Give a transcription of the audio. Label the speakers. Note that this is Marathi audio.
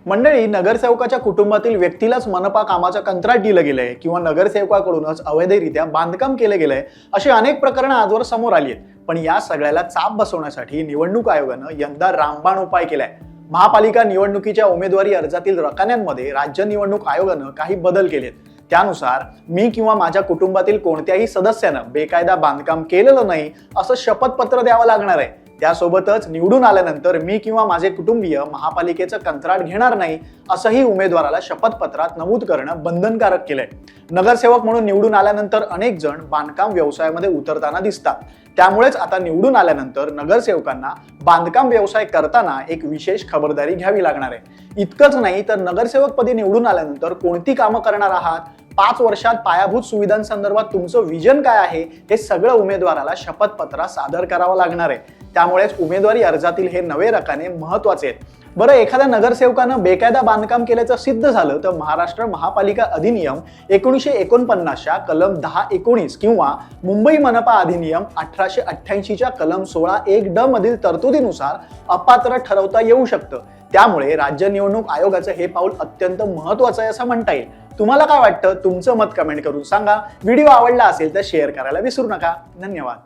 Speaker 1: मंडळी, नगरसेवकाच्या कुटुंबातील व्यक्तीलाच मनपा कामाचं कंत्राट दिलं गेलंय किंवा नगरसेवकाकडूनच अवैधरित्या बांधकाम केलं गेलंय अशी अनेक प्रकरणं आजवर समोर आली आहेत। पण या सगळ्याला चाप बसवण्यासाठी निवडणूक आयोगानं यंदा रामबाण उपाय केलाय। महापालिका निवडणुकीच्या उमेदवारी अर्जातील रकान्यांमध्ये राज्य निवडणूक आयोगानं काही बदल केलेत। त्यानुसार मी किंवा माझ्या कुटुंबातील कोणत्याही सदस्यानं बेकायदा बांधकाम केलेलं नाही असं शपथपत्र द्यावं लागणार आहे। त्यासोबतच निवडून आल्यानंतर मी किंवा माझे कुटुंबीय महापालिकेचं कंत्राट घेणार नाही असंही उमेदवाराला शपथपत्रात नमूद करणं बंधनकारक केलंय। नगरसेवक म्हणून निवडून आल्यानंतर अनेक जण बांधकाम व्यवसायामध्ये उतरताना दिसतात। त्यामुळेच आता निवडून आल्यानंतर नगरसेवकांना बांधकाम व्यवसाय करताना एक विशेष खबरदारी घ्यावी लागणार आहे। इतकंच नाही तर नगरसेवक पदी निवडून आल्यानंतर कोणती कामं करणार आहात, 5 वर्षात पायाभूत सुविधांसंदर्भात तुमचं विजन काय आहे, हे सगळं उमेदवाराला शपथपत्रात सादर करावं लागणार आहे। त्यामुळेच उमेदवारी अर्जातील हे नवे रकाने महत्त्वाचे आहेत। बरं, एखाद्या नगरसेवकानं बेकायदा बांधकाम केल्याचं सिद्ध झालं तर महाराष्ट्र महापालिका अधिनियम 1949च्या कलम 10-19 किंवा मुंबई मनपा अधिनियम 1888च्या कलम 16(1)ड मधील तरतुदीनुसार अपात्र ठरवता येऊ शकतं। त्यामुळे राज्य निवडणूक आयोगाचं हे पाऊल अत्यंत महत्त्वाचं आहे असं म्हणता येईल। तुम्हाला काय वाटतं? तुमचं मत कमेंट करून सांगा। व्हिडिओ आवडला असेल तर शेअर करायला विसरू नका। धन्यवाद।